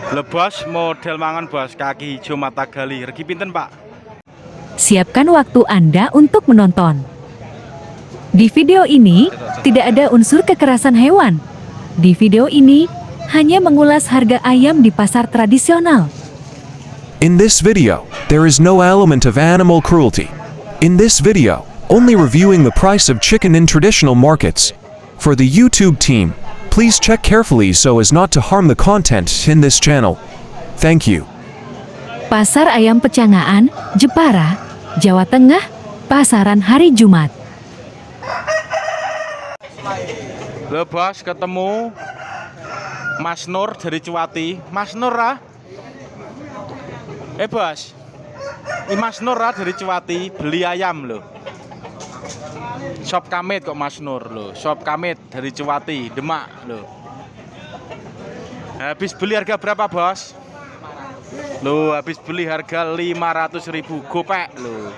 Lebos model mangan bos, kaki hijau mata gali. Regi pinten pak? Siapkan waktu Anda untuk menonton. Di video ini, tidak ada unsur kekerasan hewan. Di video ini, hanya mengulas harga ayam di pasar tradisional. In this video, there is no element of animal cruelty. In this video, only reviewing the price of chicken in traditional markets. For the YouTube team, please check carefully so as not to harm the content in this channel. Thank you. Pasar Ayam Pecangaan, Jepara, Jawa Tengah, pasaran hari Jumat. Lo bos ketemu Mas Nur dari Cuwati. Mas Nur ah? Bos, ini Mas Nur ah dari Cuwati beli ayam lo. Shop Kamit kok Mas Nur lo. Shop Kamit dari Cuwati, Demak lo. Habis beli harga berapa bos? Lo habis beli harga 500.000 gopek lo.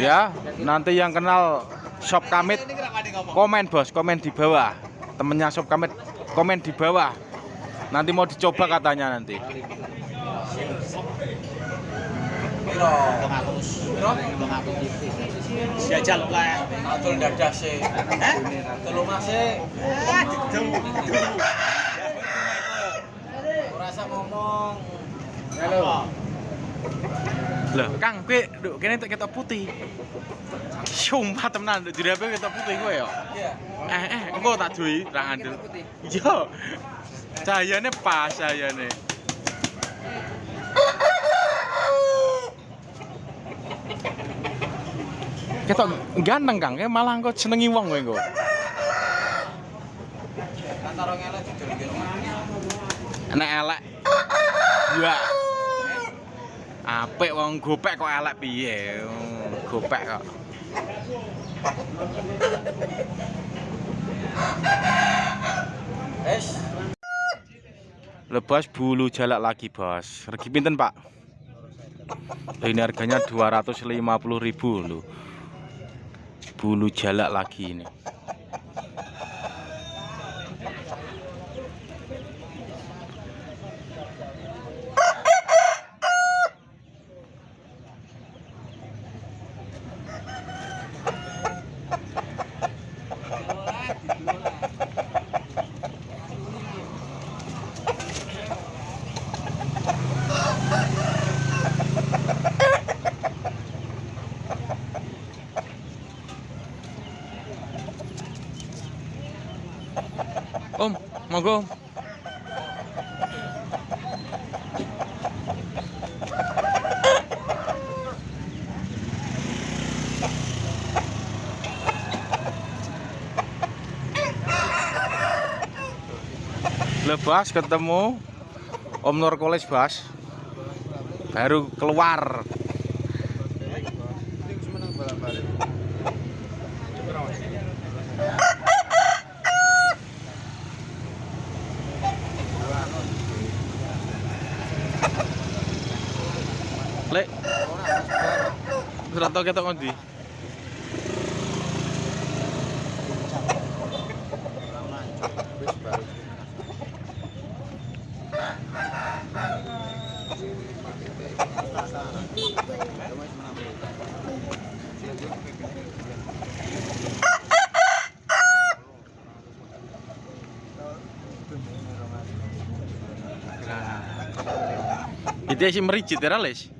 Ya, nanti yang kenal Shop Kamit komen bos, komen di bawah. Temennya Shop Kamit komen di bawah. Nanti mau dicoba katanya nanti. Jajal lah, atul dadah sih. Tolong masih. Rasa ngomong. Halo. Lah, Kang, kowe nduk kene tak ketok putih. Sumpah temenan nduk jerape ketok putih kowe ya. Iya. Engko tak duwi ra ngandel. Iya. Cahayane pas cahayane. Ketok ganteng Kang, malah engko senengi wong kowe engko. Antara ngelak jujur iki. Nek elek. Ya. Apik wong gopek kok elek piye? Gopek kok. Lebas bulu jalak lagi, Bos. Regi pinten, Pak? Ini harganya 250.000 loh. Bulu jalak lagi ini. Om, monggo. Lebas ketemu Om Nur Koles Bas. Baru keluar. Lek. Ora tau ketok ngondi. Itu sih mericit ya Les.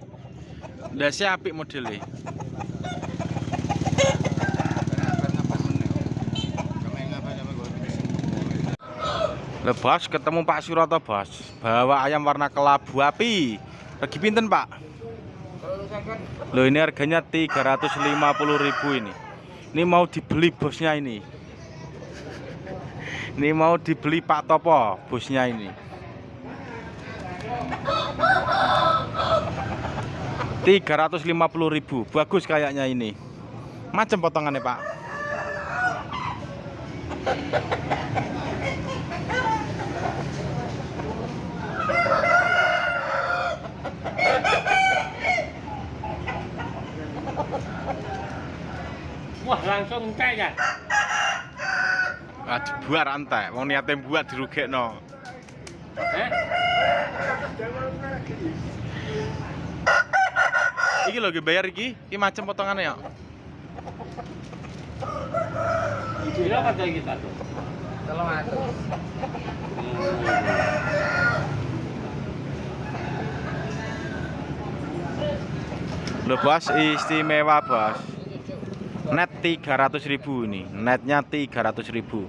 Ndase apik modele. Lebas ketemu Pak Suroto Bos. Bawa ayam warna kelabu api. Regi pinten Pak? Loh ini harganya 350.000 ini. Ini mau dibeli bosnya ini. Ini mau dibeli Pak Topo bosnya ini. 350.000. Bagus kayaknya ini. Macam potongannya Pak. langsung entek ya. Dibuat entek, wong niate buat dirugekno. Iki lho ge bayar iki macem potongane ya. Gila kata kita tuh. Tolong atur. Loh bos, istimewa bos. Net 300.000 ini, netnya 300.000.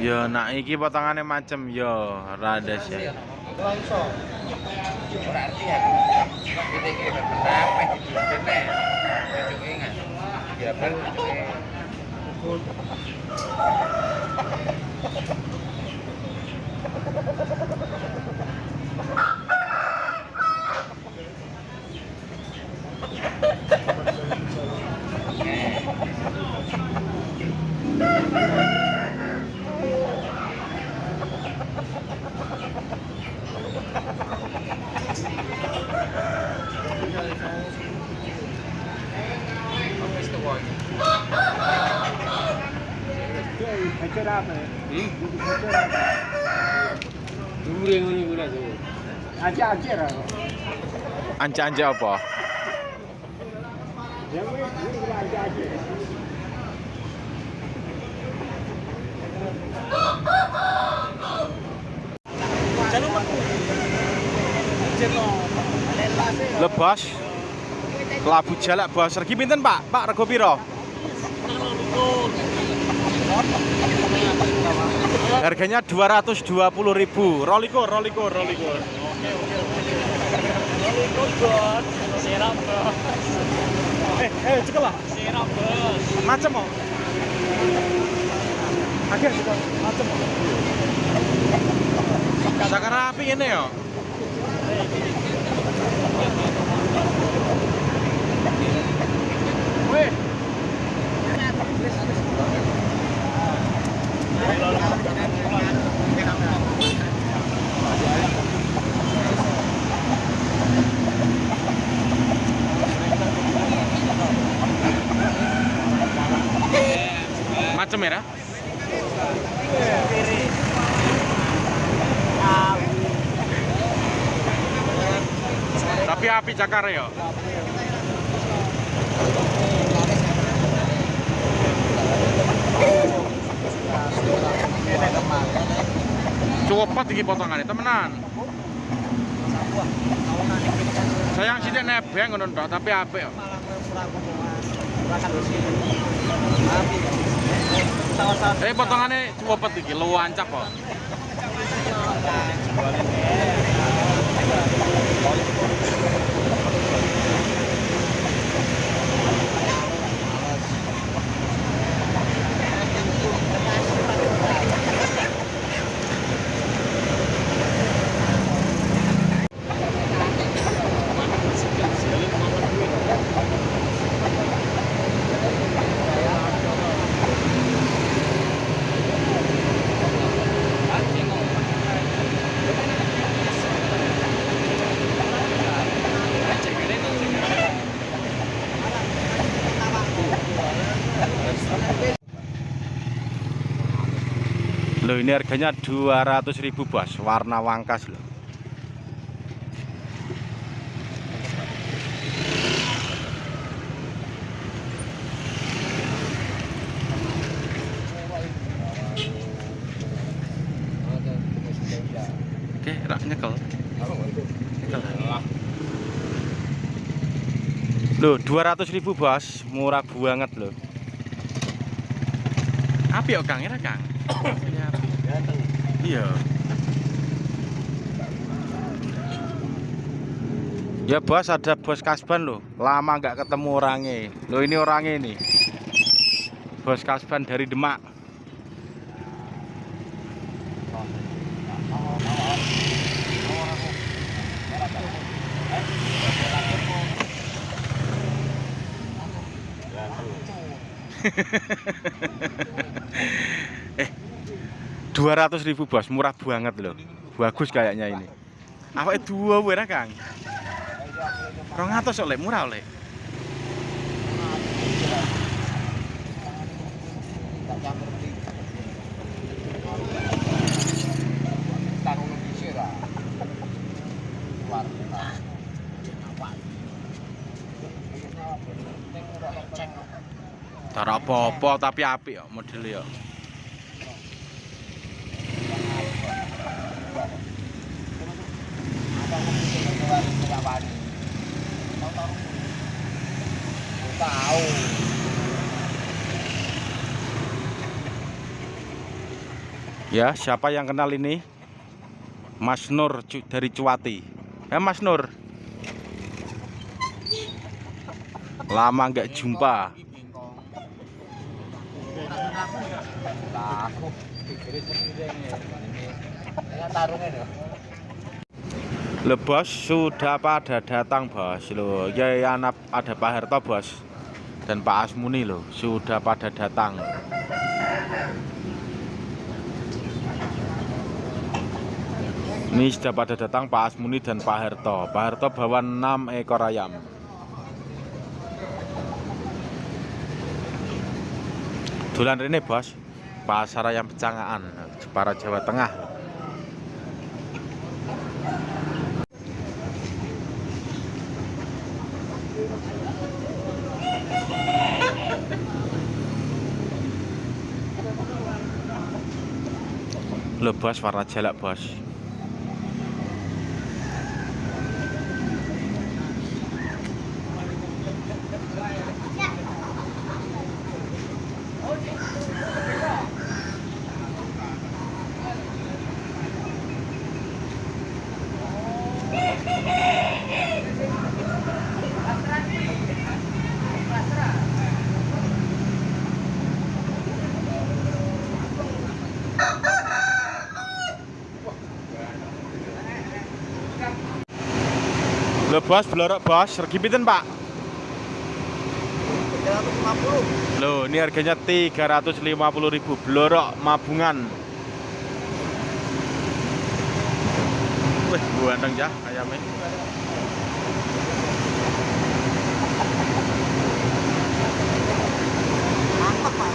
Ya nak iki potongannya macem ya rada sih. Ora arti ya. Iki berpendapat di dene. Cucuke ingat. Ya ben cucuke. Hajar apa? Dure ngene kuwi lho. Ajar aku. Anja-anja apa? Yang ini ajar. Lho bos. Kelabu jalak bos. Regi pinten, Pak? Pak rego piro? Harganya 220.000. Rolikur. Serap bos. Cekel lah. Serap bos. Macem kok. Akhir cekel. Macem kok. Sakar api ini ya. Weh. Macem ya? Tapi api cakar ya. Cepet iki potongannya temenan. Sayang sithik nebeng ngono tok, tapi apik kok. Potongannya cepet iki, luwancap kok. Loh ini harganya 200.000 bos, warna wangkas loh. Oke, rak nyekel. Loh 200.000 bos, murah banget loh. Api kok Kang, ya Kang? Iya. Ya bos, ada bos Kasban loh. Lama nggak ketemu orangnya. Loh ini orangnya nih. Bos Kasban dari Demak. Eh 200.000 bos, murah banget loh. Bagus kayaknya ini. Apa dua bener Kang? 200 oleh murah oleh. Tak campur di. Taruh lebih sih lah. Warna. Tara apa-apa tapi apik ya model ya. Tahu. Ya, siapa yang kenal ini? Mas Nur dari Cuati. Mas Nur. Lama nggak jumpa. Aku pikirin sendiri ini. Tarungnya deh. Loh bos, sudah pada datang bos. Loh, ya ada Pak Harto bos. Dan Pak Asmuni loh, sudah pada datang. Ini sudah pada datang Pak Asmuni dan Pak Harto. Pak Harto bawa 6 ekor ayam. Dolan rene bos, pasar ayam Pecangaan, Jepara Jawa Tengah. Loh bos, warna jalak bos. Loh bos, blorok bos, regi pinten pak? 350. Loh ini harganya 350.000 blorok mabungan. Wih, ganteng ya ayamnya. Mantap pak.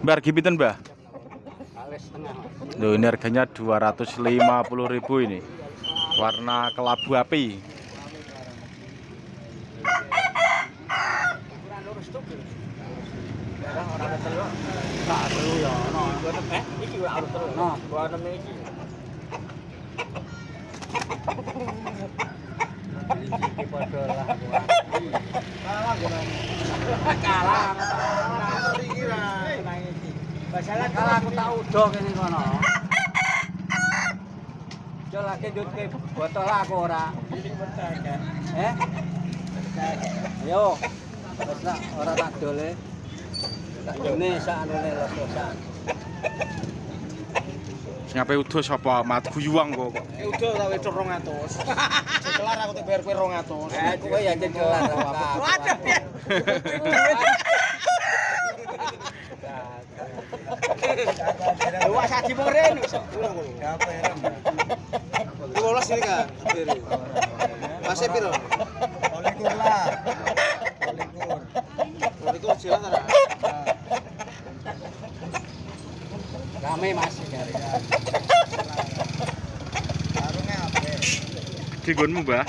Mbak harga pinten mbak? Alis setengah. Loh ini harganya 250.000 ini. Warna kelabu api. Orang telur. Tak telur ya. Iki harus telur. Nah, buat iki. Iki padha lah. Kalah. Iki lah. Masalah kalah aku tak udo kene kono. Jo lagi njutke botol aku ora. Ayo. Wes lah ora tak dole. Ini sakjane los-losan. Ngapain udah siapa mat guyuang kok. Udah tak wedok 200. Cekelar aku tak bayar kowe 200. Kowe ya cekelar apa. Waduh ya. Wah, saji moren. Apa ya? 12 ini kan. Masih piro? 12 lah. 12 jelas ta? Rame masih cari. Warungnya apa? Digonmu, Mbah.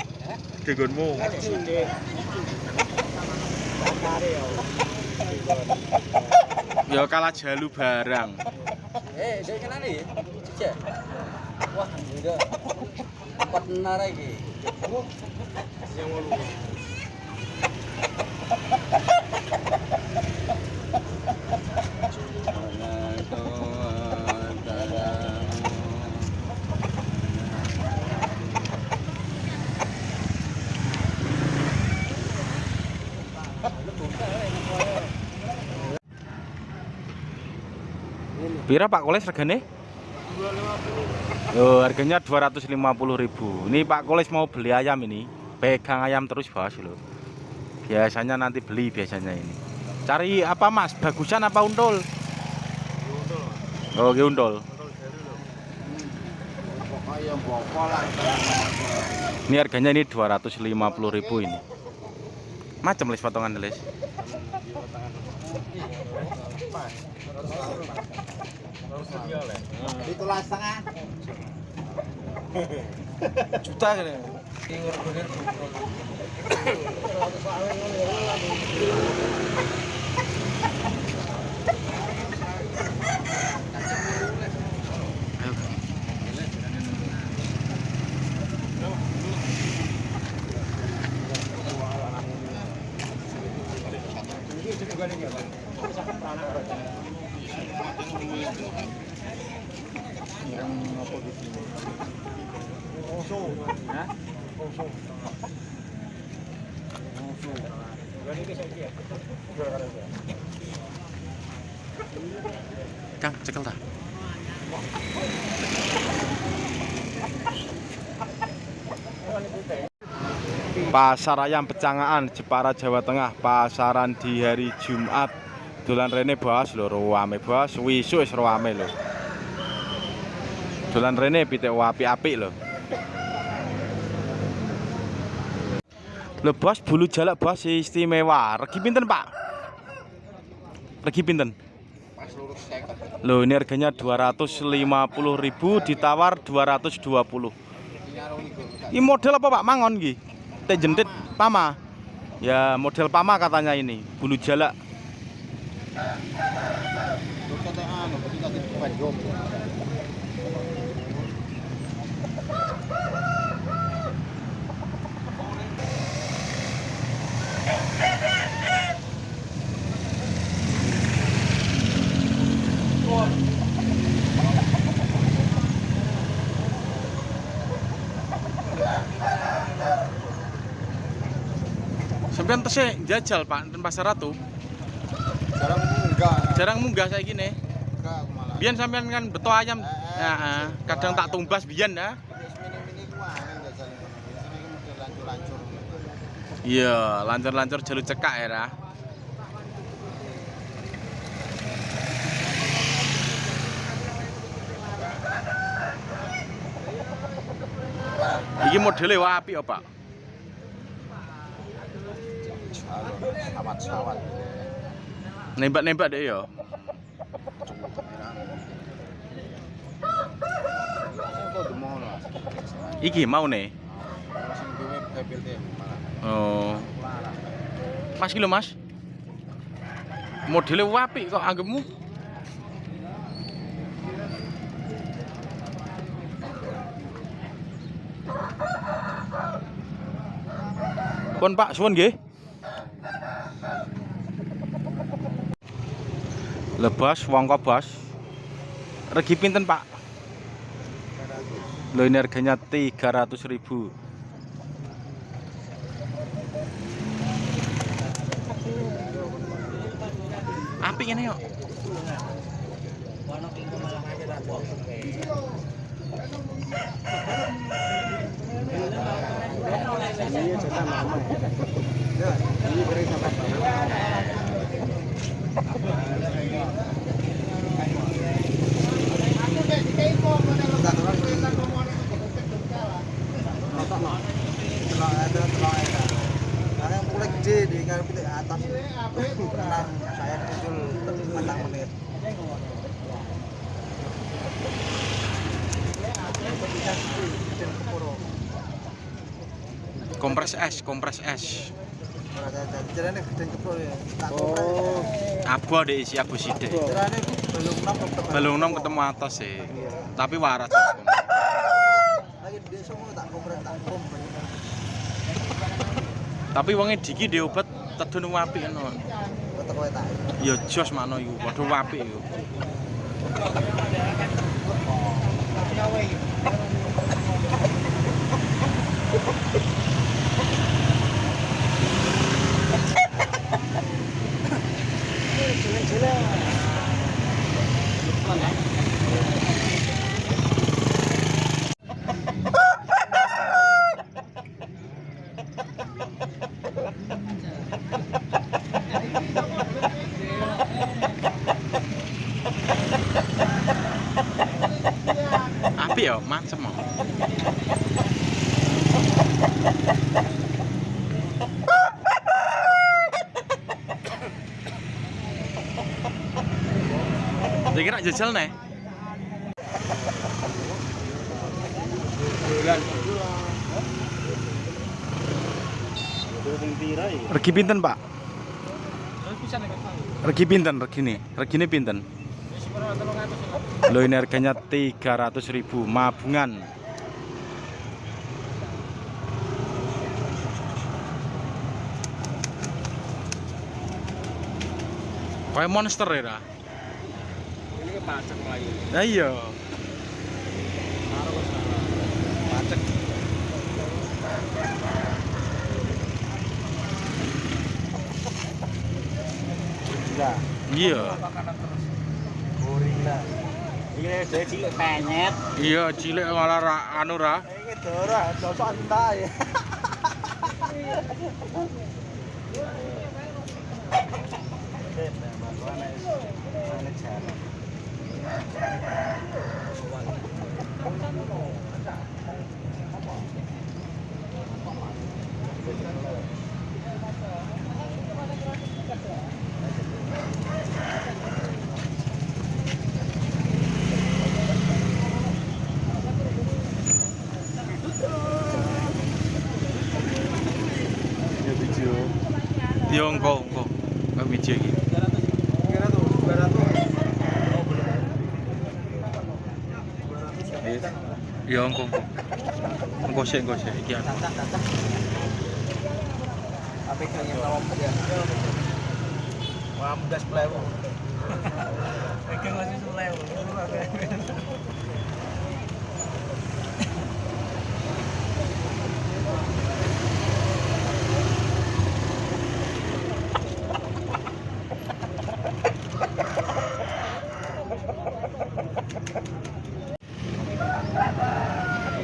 Digonmu. Ya kalah jalu barang. Saya kenal nih. Cice. Wah, enggak. Partner lagi. Pira Pak Koles regane? Oh, harganya 250.000. Ini Pak Koles mau beli ayam ini. Pegang ayam terus bos loh. Biasanya nanti beli biasanya ini. Cari apa Mas? Bagusan apa untul? Oh, untul. Ini harganya ini 250.000 ini. Macam les potongan les. Itulah setengah. Juta kan ya? Kang, cekel tak? Pasar ayam Pecangaan, Jepara, Jawa Tengah. Pasaran di hari Jumat. Dolan rene bos lho, rame bos. Wisuk wis rame lho. Dolan rene pitik apik-apik lho. Lho bos, bulu jalak bos istimewa. Regi pinten, Pak? Regi pinten? Loh, ini harganya 250.000, ditawar 220. Ini model apa Pak? Mangon nggih. Teh jentit pama. Ya, model pama katanya ini, bulu jalak. Sampeyan tesih jajal Pak ten Pasar Ratu. Jarang munggah saya gini. Biyen sampean kan beto ayam. Heeh, kadang tak tumbas biyen ya. Iya, lancur-lancur jalur cekak ya. Ra. Iki modele apik apa? Sawat. Nembak-nembak deh ya. Iki mau nih. Oh. Mas kilo Mas. Modelnya apik kok anggapmu. Pun Pak, suwun nggih. Lebas wongko bos. Regi pinten Pak? Loh ini harganya 300.000. Apik kene yo. Yang mulai gede di atas tenang saya muncul menang menit. Kompres es. Jarane gede kepro ya. Abu ada isi abu sidik. Jarane Belum nom ketemu atas sih. Tapi waras. lagi desa mau tak kompres tak kom. Tapi wonge diki dhe obat tedun apik ngono. Kota kowe tak. Ya jos makno iku, padha apik iku. Apik ya, macem kok. Saya kira jajal nih. Regi pinten, Pak? Regi pinten regine? Regine pinten? Loh, ini harganya 300.000 mabungan. Kayak monster ya. Ini ke pacek lagi. Nah, iya. Pacek. Gila. Iya. Gorila. Ini saya cilik penyet. Iya, cilik malah anu ra. Ini dora, cocok entah ya. Yo engko video iki. Yo engko. Engko sik iki aku. Apa yang tahu dia? Wah, mudah sepelewu. Pegang masih sepelewu.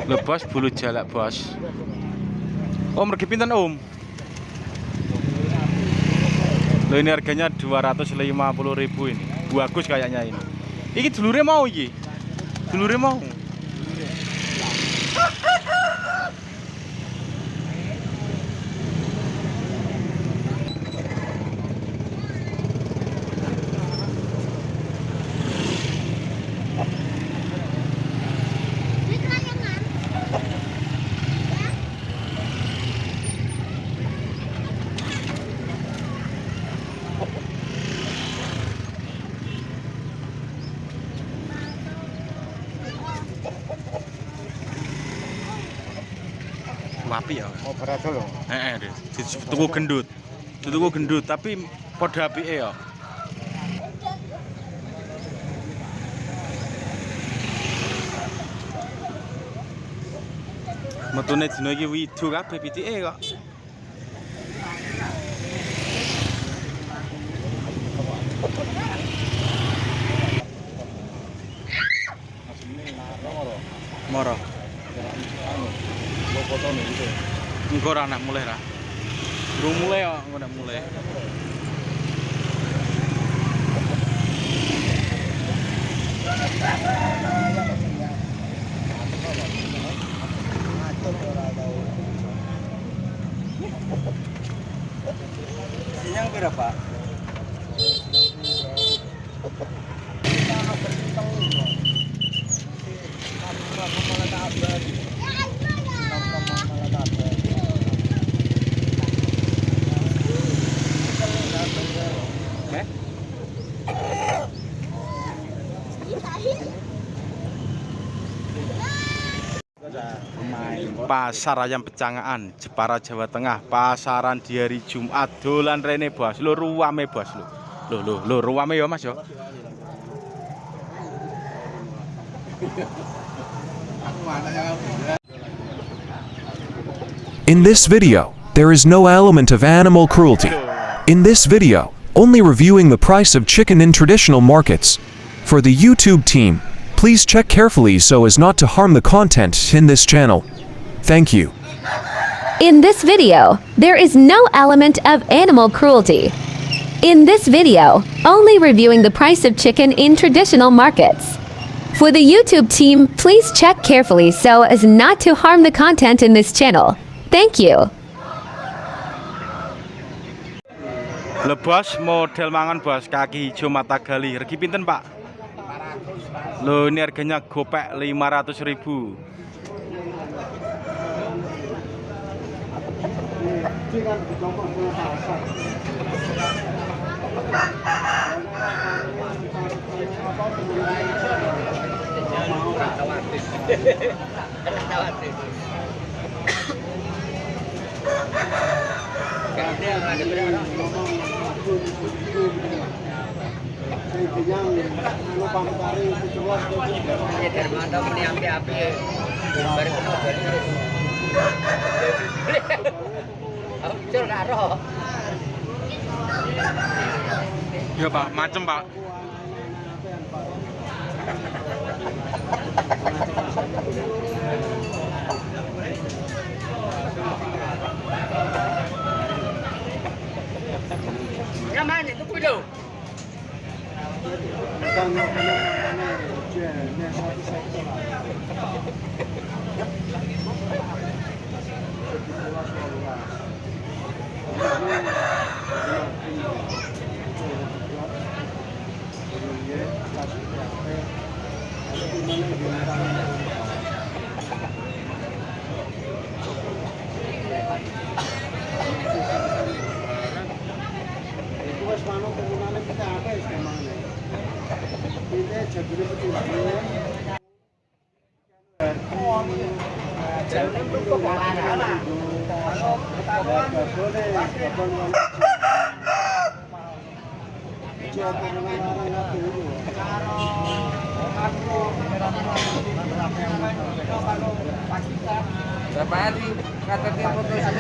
Lho bos, bulu jalak bos. Om, regi pinten om? Loh, ini harganya 250.000 ini. Bagus kayaknya ini. Iki dulure mau iki. Dulure mau. Wapi ya. Oh, berat loh. Heeh, tuku gendut. Tuku gendut tapi padha apike ya. Metune dina iki widu kabeh pitike kok. Moro. Mau foto nih gitu. Engko ora nak mulai ra. Durung mulai kok, engko nak mulai. Yang berapa? Pasar ayam Pecangaan, Jepara, Jawa Tengah. Pasaran di hari Jumat. Dolan rene bos. Lho ruame bos lho. Lho ruame ya Mas ya. In this video, there is no element of animal cruelty. In this video, only reviewing the price of chicken in traditional markets. For the YouTube team, please check carefully so as not to harm the content in this channel. Thank you. In this video, there is no element of animal cruelty. In this video, only reviewing the price of chicken in traditional markets. For the YouTube team, please check carefully so as not to harm the content in this channel. Thank you. Lho bos, model mangan bos, kaki hijau mata gali. Regi pinten Pak? Lho ini harganya gopek 500.000. Ya Pak, macem Pak. Nyaman itu kudu. Berapa hari kata dia fotonya?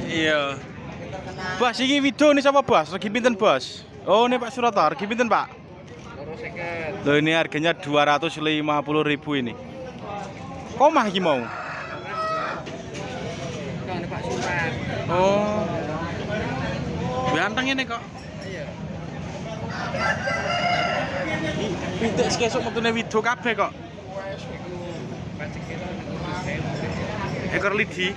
Iya. Bos, iki video nih sama bos. Regi pinten bos? Oh, ini Pak Surata. Regi pinten Pak? Loh ini harganya 250.000 ini. Komah iki mau? Pak Surat. Oh. Ganteng ini kok. Iya. Pintek sekesuk metune video kabeh kok. Ekor lidi.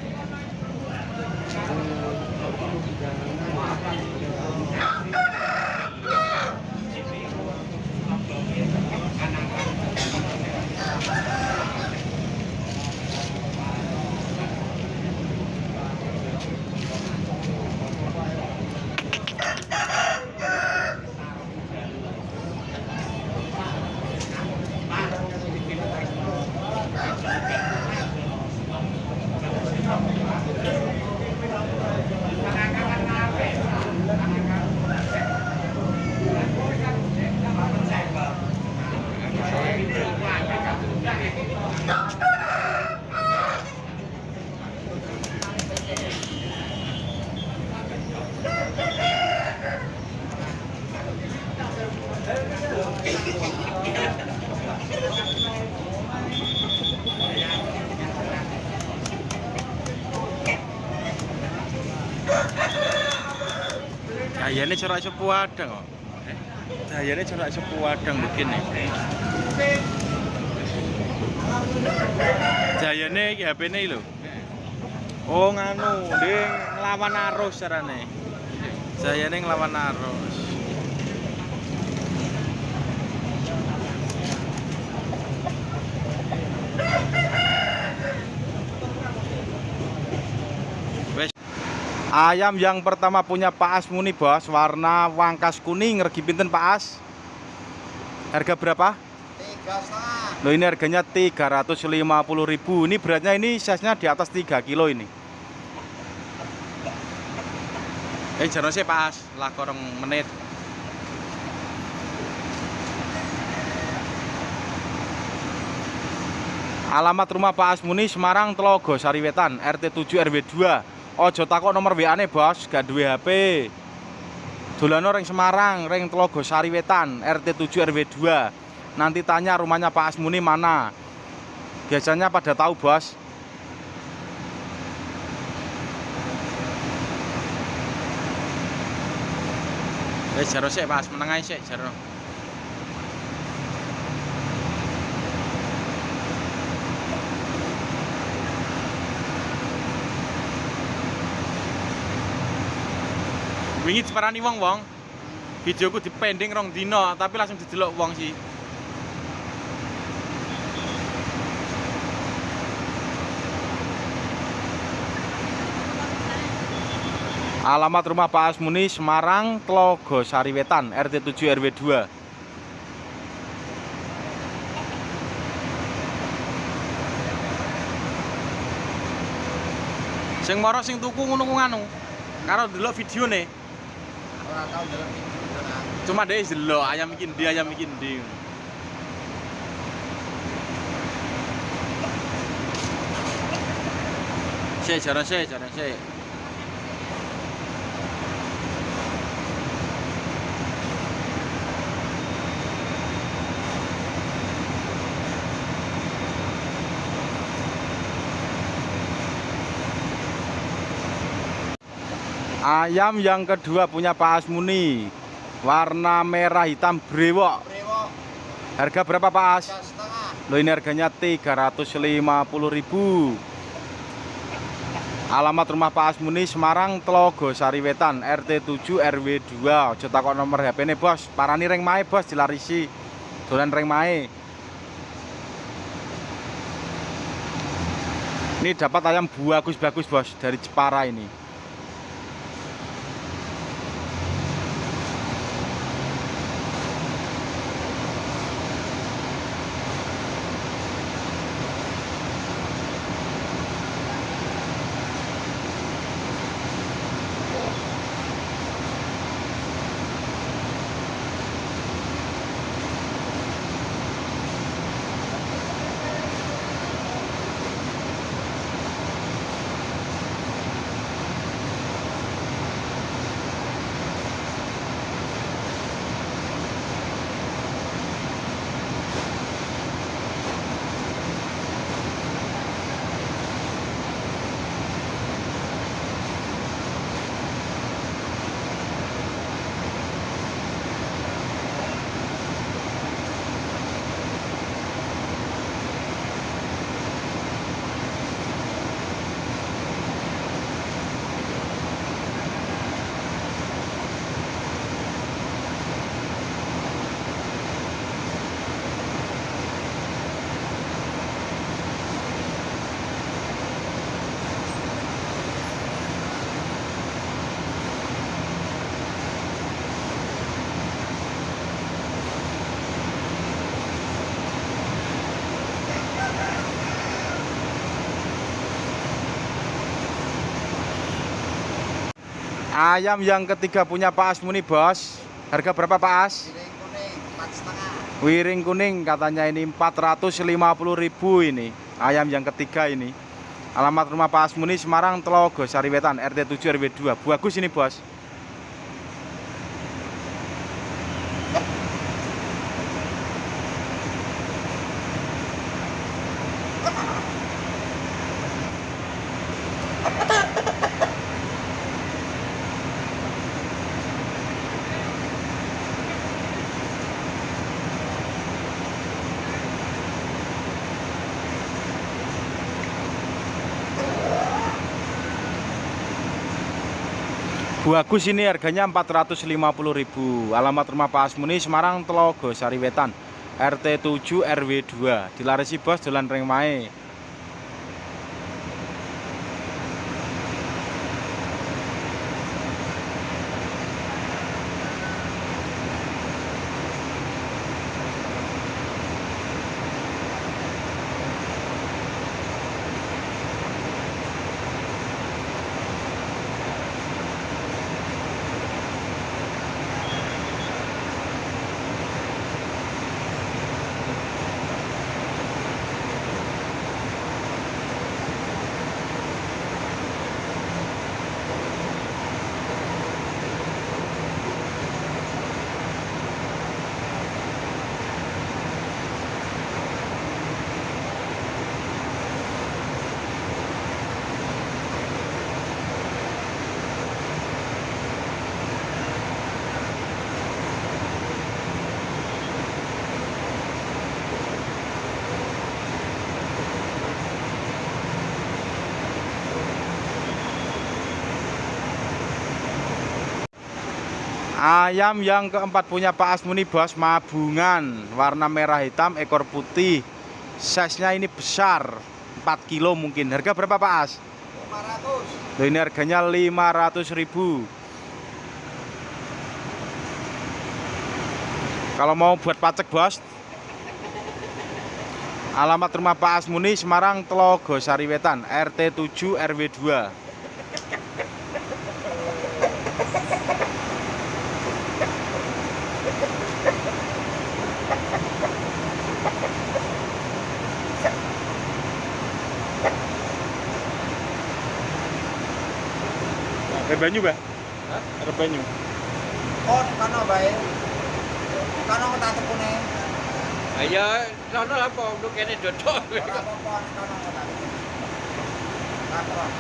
Jayane corak sepuh adang kok. Jayane corak sepuh adang begini. Jayane iki HP-ne lho. Oh nganu, dia ngelawan arus carane. Jayane ngelawan arus. Wes. Ayam yang pertama punya Pak As Muni, Bos, warna wangkas kuning, regi pinten Pak As? Harga berapa? 3,5. Loh, ini harganya 350.000. Ini beratnya ini size-nya di atas 3 kilo ini. Jarno sih Pak As, lah korong menit. Alamat rumah Pak As Muni, Semarang, Tlogo Sariwetan, RT 7 RW 2. Ojo takok nomor WA-ne, Bos, gak duwe HP. Dolano ring Semarang, ring Tlogo Sariwetan, RT 7 RW 2. Nanti tanya rumahnya Pak As Muni mana. Biasanya pada tahu, Bos. Jarno sik, Pak As, meneng ae sik, Jarno. Wingi diparani wong-wong. Videoku dipending rong dino, tapi langsung didelok wong sih. Alamat rumah Pak As Muni, Semarang, Tlogo Sariwetan, RT 7 RW 2. Sing moro sing tuku ngono nganu. Karo delok videone. Ora tau ndelok video nah. Cuma deh delok ayam iki ndi, ayam iki ndi. Sik, Jarno sik, Jarno sik. Ayam yang kedua punya Pak As Muni, warna merah hitam brewok. Brewok Harga berapa Pak As? 3,5. Loh, ini harganya 350.000. Alamat rumah Pak As Muni, Semarang, Tlogo Sariwetan, RT 7 RW 2. Ojo takok nomor HP ne, Bos. Parani ring mae, Bos, dilarisi. Dolan ring mae. Ini dapat ayam bagus-bagus, Bos, dari Jepara ini. Ayam yang ketiga punya Pak As Muni, Bos. Harga berapa Pak As? Piring kuning 4,5. Wiring kuning katanya ini 450.000 ini. Ayam yang ketiga ini. Alamat rumah Pak As Muni, Semarang, Tlogo Sariwetan, RT 7 RW 2. Bagus ini, Bos. Bagus ini harganya 450.000. Alamat rumah Pak Asmuni Semarang Telogo Sariwetan RT 7 RW 2 dilarisi bos Jalan Ring Mae. Ayam yang keempat punya Pak Asmuni bos, mabungan, warna merah hitam, ekor putih. Size-nya ini besar, 4 kilo mungkin. Harga berapa Pak As? 500. Loh, ini harganya 500.000. Kalau mau buat pacek bos, alamat rumah Pak Asmuni Semarang Telogo Sariwetan RT 7 RW 2. Ada banyu, Mbak? Ada banyu. Oh, kono bae. Kono tak tekune. Ayo, sono apa untuk kene dodok. Ora apa-apa kono tak. Tak.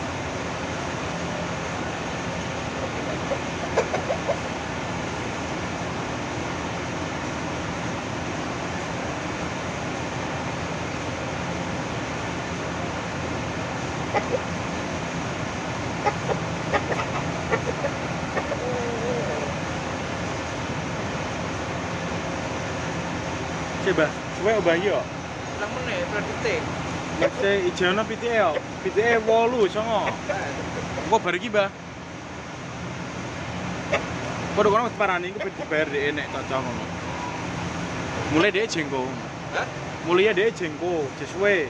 Coba, suwe bayu. Lang meneh detik. Mesti ijono pitike yo. Pitike 8 songo. Engko bar iki, Mbah. Padha kono wis parani iku dibayar dhek nek cocok ngono. Mulai dhek jengko. Hah? Mulai dhek jengko, sesuwe.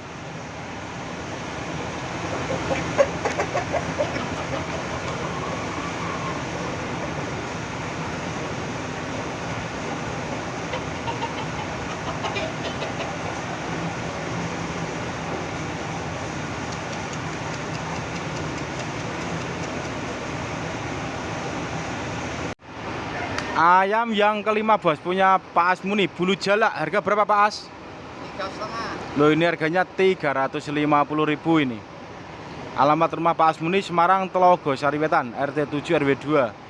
Ayam yang kelima bos punya Pak Asmuni bulu jalak, harga berapa Pak As? 3,5. Loh, ini harganya 350.000 ini. Alamat rumah Pak Asmuni Semarang Telogo Sariwetan RT 7 RW 2.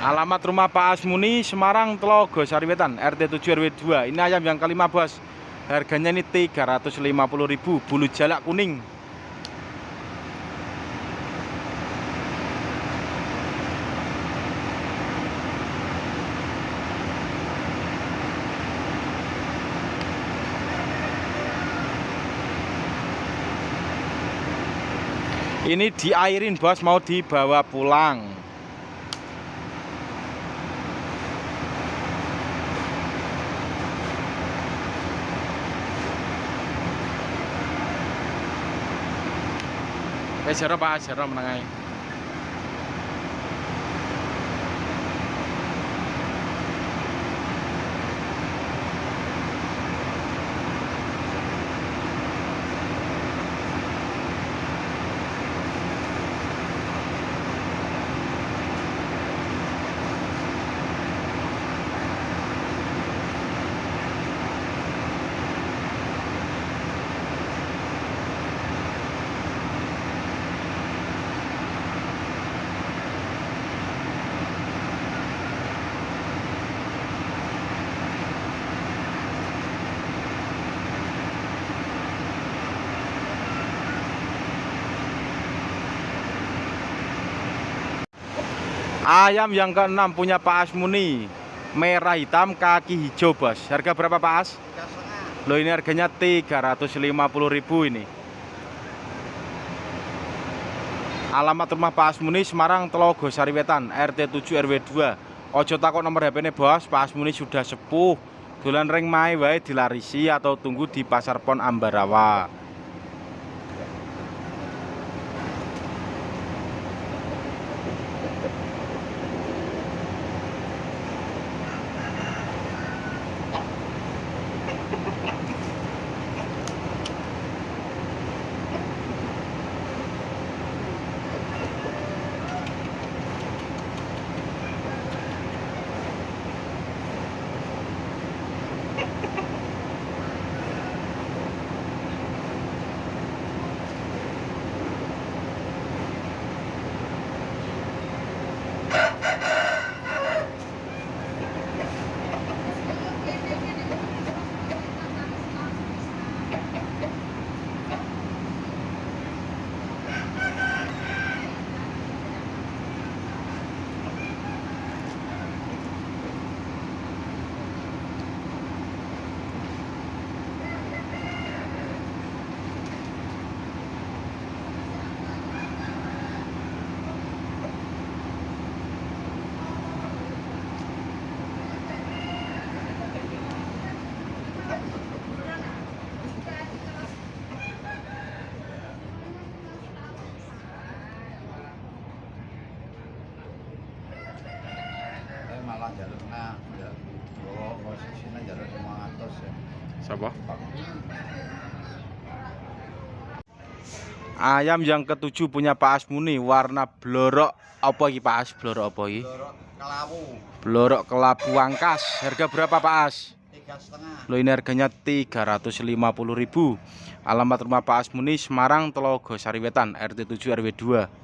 Alamat rumah Pak Asmuni Semarang Telogo Sariwetan RT 7 RW 2. Ini ayam yang kelima bos. Harganya ini 350.000, bulu jalak kuning. Ini diairin bos, mau dibawa pulang. Jero Pak, jero menengai. Ayam yang keenam punya Pak Asmuni, merah hitam kaki hijau bos. Harga berapa Pak As? 3,5. Loh ini harganya 350.000 ini. Alamat rumah Pak Asmuni Semarang Telogo Sariwetan RT 7 RW 2. Ojo takut nomor HP ini bos, Pak Asmuni sudah sepuh. Dolan ring mai wae dilarisi atau tunggu di Pasar Pon Ambarawa. Malah jalurnya ya posisinya jalur 500 ya. Siapa? Ayam yang ketujuh punya Pak Asmuni, warna blorok apa iki Pak As? Blorok apa iki? Lorok kelawu. Blorok kelabu angkas. Harga berapa Pak As? 3,5. Loh ini harganya 350.000. Alamat rumah Pak Asmuni Semarang Telogo Sariwetan RT 7 RW 2.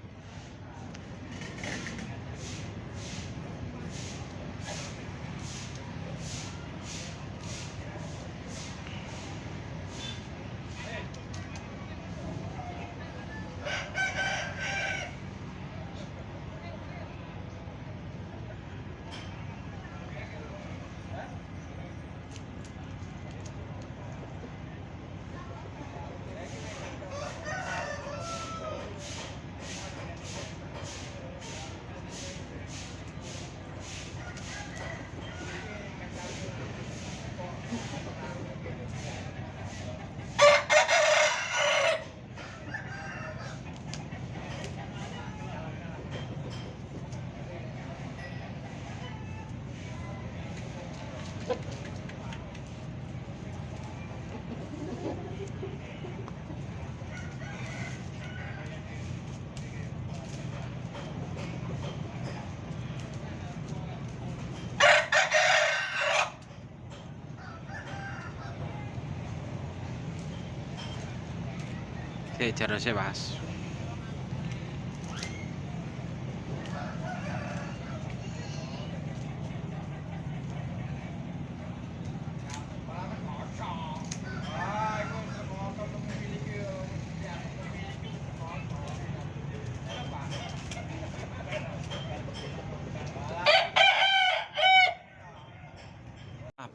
Cara saya Mas.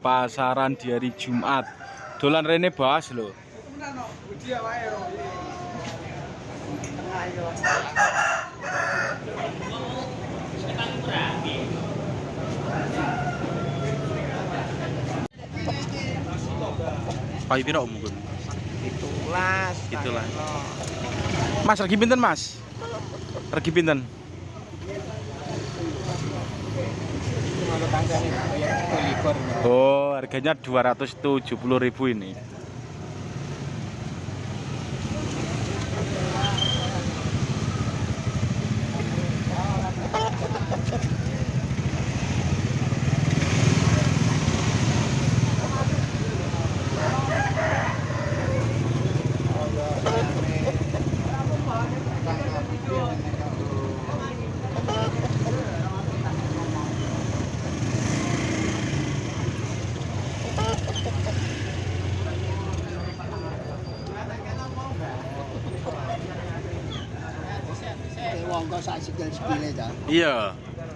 Pasaran di hari Jumat. Dolan rene bahas loh. Pai piro mungkin? Itulah. Mas regi pinten Mas? Regi pinten? Oh, harganya 270.000 ini. Wong kok sak sikil-sikile ta. Iya,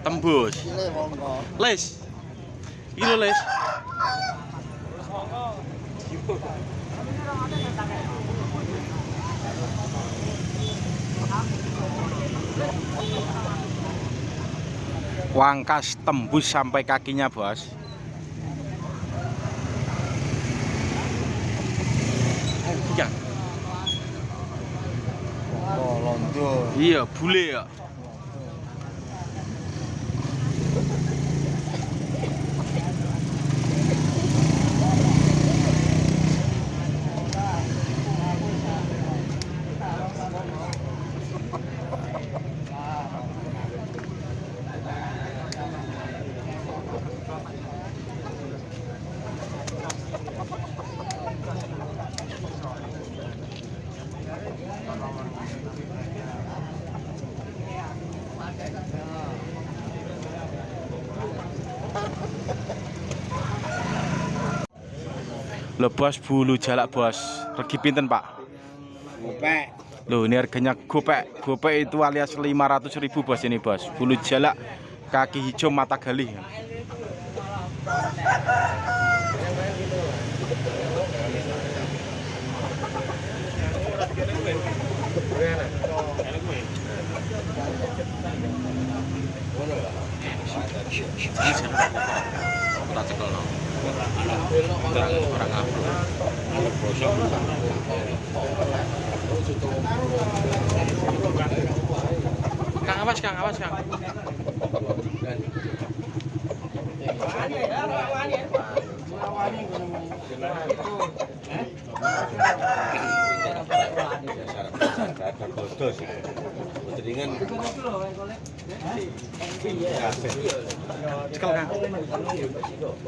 tembus. Ini monggo. Les. Iki lho, Les. Wangkas tembus sampai kakinya, Bos. Iya. Oh, londo. Iya, bule ya. Loh Bos, bulu jalak Bos. Regi pinten Pak? Gopek. Loh ini harganya gopek. Gopek itu alias 500.000 Bos ini Bos. Bulu jalak kaki hijau mata galih. Kang awas Kang.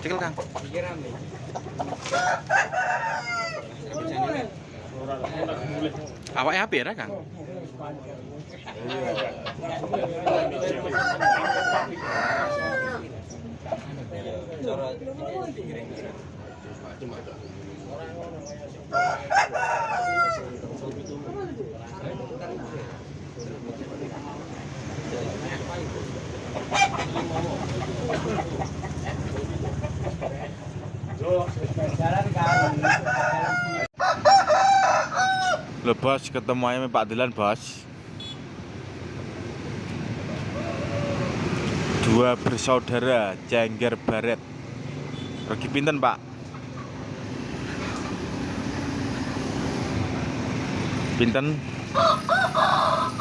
Cekel Kang. Awake apik ra Kang? Loh Bos, ketemu ayam Pak Dilan Bos. Dua bersaudara Jengger Baret. Regi pinten Pak? Pinten?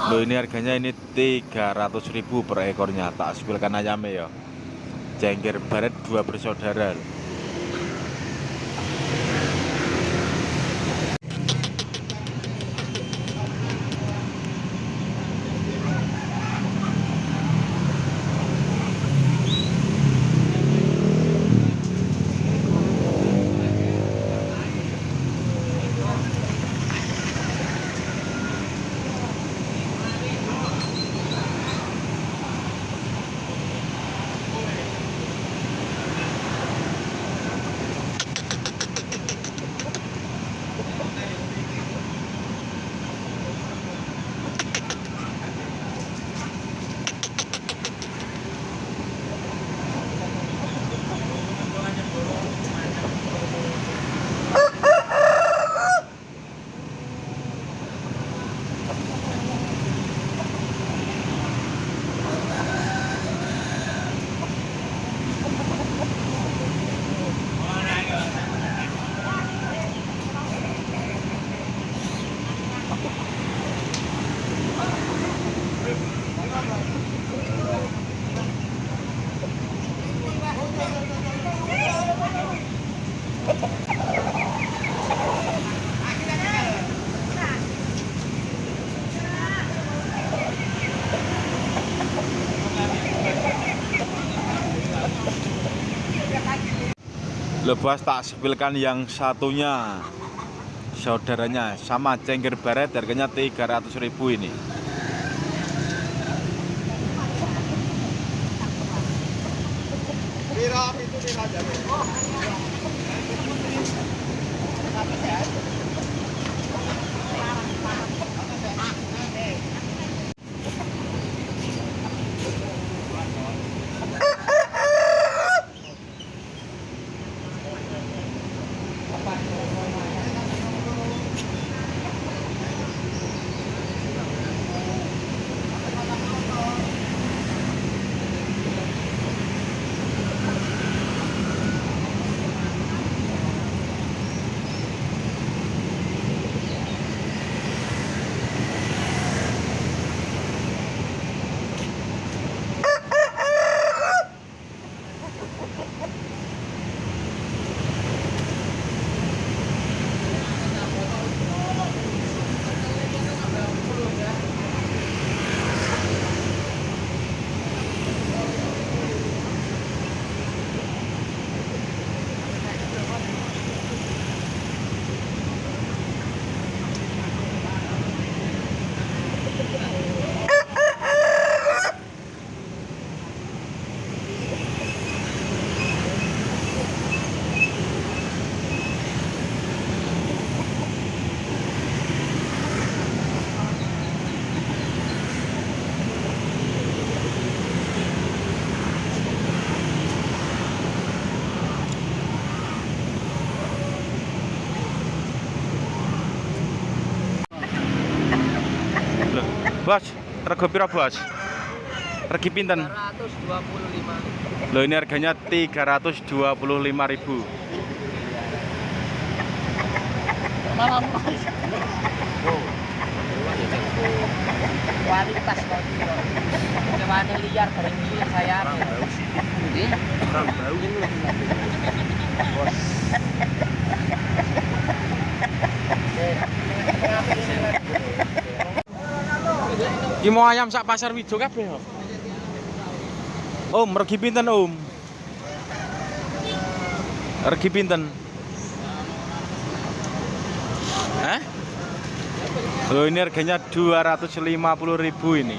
Loh ini harganya ini 300.000 per ekornya. Tak sepilkan ayamnya ya. Jengger Baret dua bersaudara. Lebas tak sepilkan yang satunya, saudaranya sama Jengger Baret, harganya 300.000 ini. Loh, Bos, rego piro, Bos? Regi pinten? 125. Loh, ini harganya 325.000. Malam Mas. Kualitas kok. Cemane liar bareng iki saya. Nggih. Bau ini. Bos. Iki mau ayam sak pasar Wijo kabeh kok. Om, regi pinten, Om? Regi pinten? Hah? Loh, ini harganya 250.000 ini.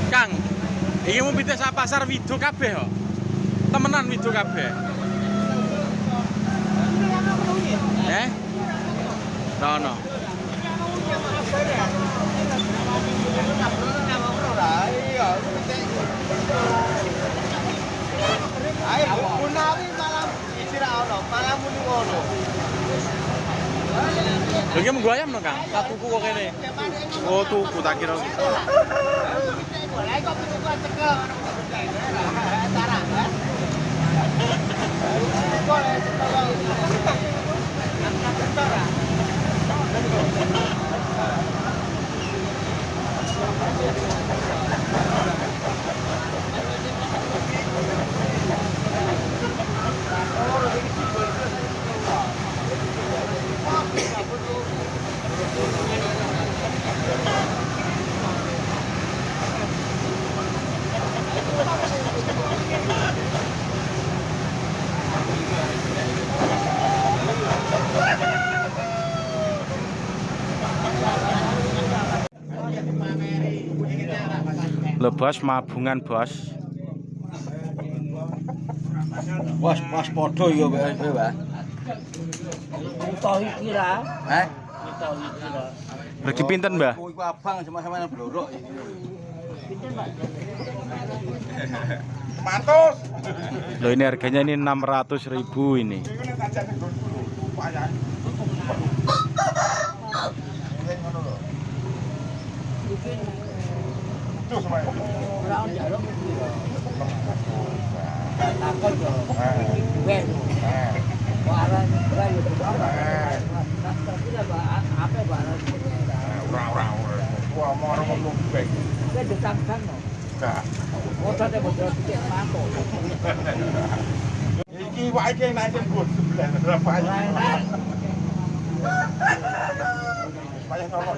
Kang, iki mau pindah sak pasar Wido kabeh kok. Temenan Wido kabeh. Rono. Ayo punawi malam istirahat ono, malam muni ngono. Lha iki menggo ayam no, Kang? Tak tuku kok kene. Oh, tuku tak kira. Lho, Bos, mabungan, Bos. Bos, pas podo yo kowe, Pak. Utoh iki ra. Heh. Utoh iki ra. Regi pinten, Mbah? Kowe iku abang sama-sama nang blorok iki. Matus. Loh, ini harganya ini 600.000 ini. Ora on jaluk. Takon yo. Ben. Kok aran ora yo berapa? Tapi lah apa barang. Ora. Gua mau ngomong baik. Ke detang-detang no. Enggak. Motor te motor titik mantu. Iki wae iki naik bos sebelah berapa aja. Payah nolok.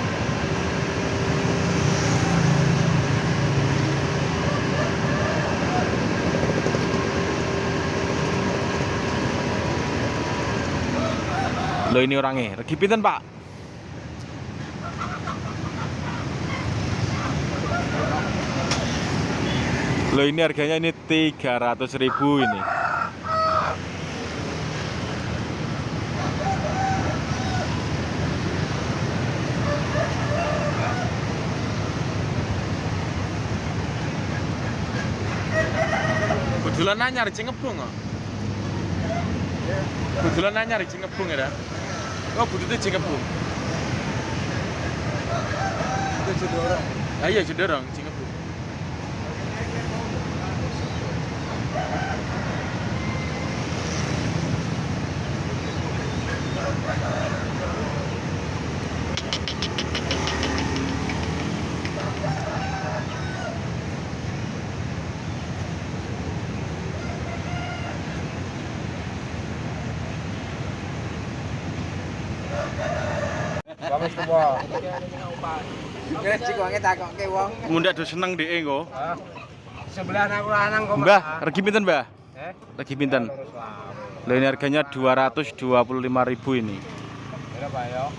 Loh ini orangnya, regi pinten Pak? Loh ini harganya ini 300.000 ini. Kebetulan nanya di Cingebung kok. Kebetulan nanya di Cingebung ya dah. Oh budutnya Cingebung. Itu Cedorong. Ah iya Cedorong Cingebung. Bagus tuh, Bang. Kira cikuange takokke wong. Mundak do seneng dhek engko. Hah? Sebelah aku lanang kok. Mbah, regi pinten, Mbah? Regi pinten? Terus Loh ini harganya 225.000 ini. berapa ya?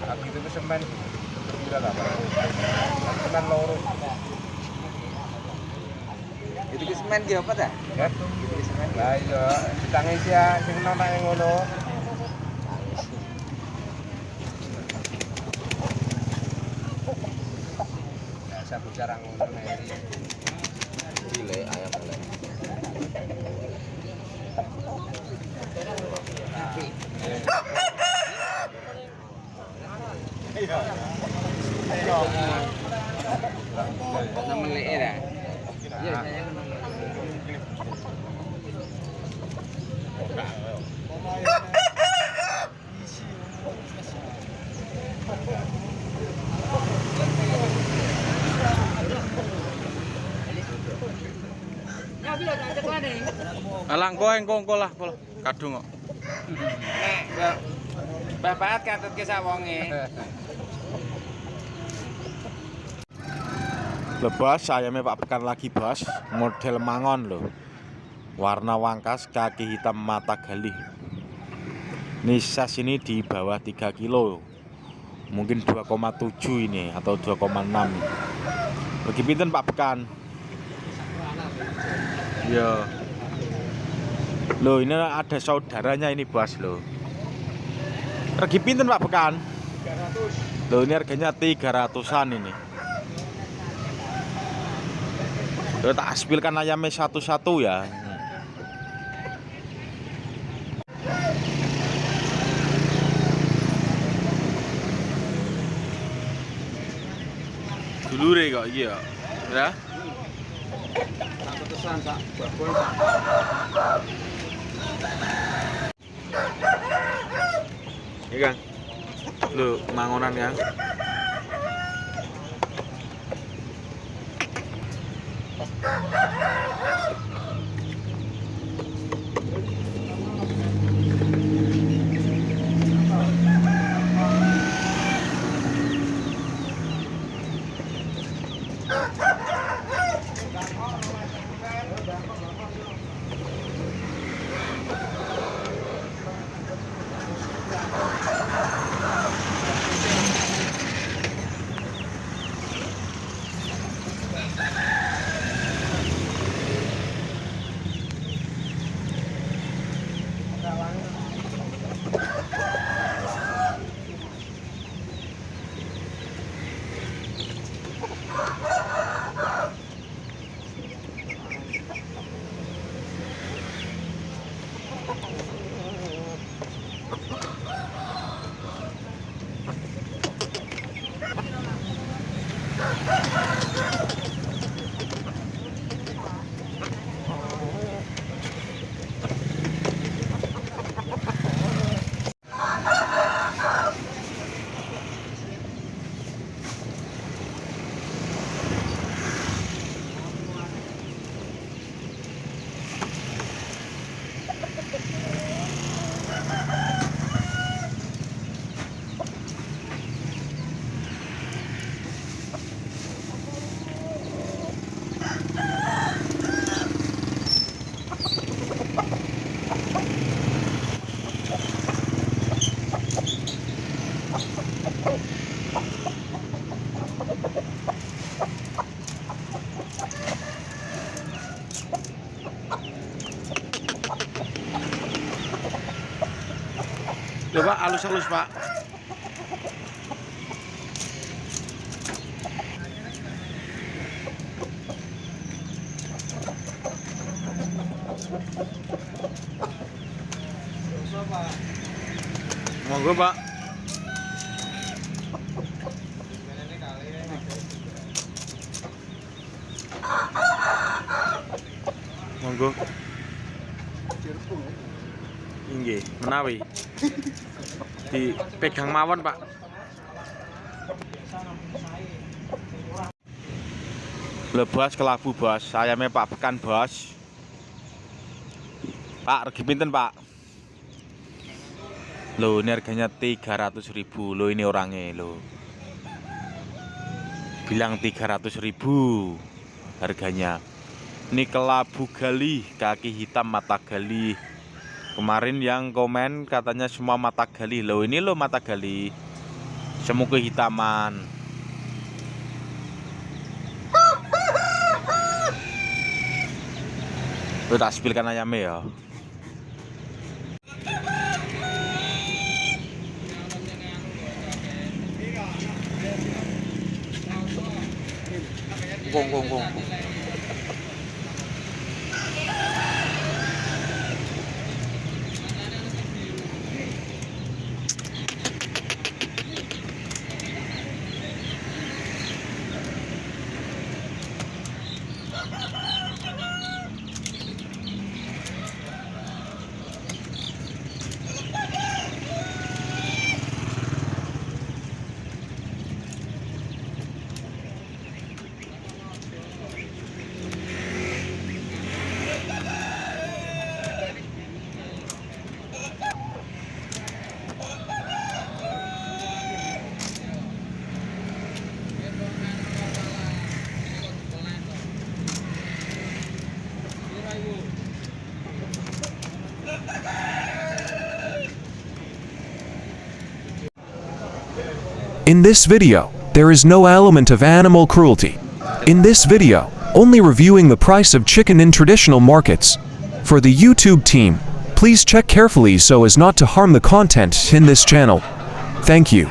Aku itu semen. Kira apa? Semen loro. Itu ki semen ki apa ta? Ya. Semen. Lah iya, ditangi sia sing nonton yang ngono. Ya, saya bicara ngono nek. Cile ayam lele. Nama lele dah. Iya, saya Alang kowe engko lah, kadung kok. Nek, Bapak katut ke sawonge. Lebas ayamnya Pak Pekan lagi bos, model mangon loh. Warna wangkas, kaki hitam, mata galih. Nisas ini di bawah 3 kilo. Mungkin 2,7 ini atau 2,6. Bagi pinten Pak Pekan? Ya. Loh ini ada saudaranya ini bos loh. Regi pinten Pak Pekan? 300. Loh ini harganya 300-an ini. Loh tak aspilkan ayamnya satu-satu ya. Dulure kok iya. Ya. Keputusan Pak Babon. Iya Kang. Loh, mangonan Kang. halus Pak. Monggo Pak. Monggo. Inggih, menawi. Dipegang mawon, Pak. Lho Bos, kelabu Bos. Ayamnya Pak Bekan Bos. Pak, regi pinten Pak? Loh, ini harganya 300.000. Loh, ini orangnya loh. Bilang 300.000 harganya. Ini kelabu gali, kaki hitam mata gali. Kemarin yang komen katanya semua mata gali. Loh, ini loh mata gali. Semu kehitaman. Loh, tak spilkan ayamnya ya. Gong. In this video, there is no element of animal cruelty. In this video, only reviewing the price of chicken in traditional markets. For the YouTube team, please check carefully so as not to harm the content in this channel. Thank you.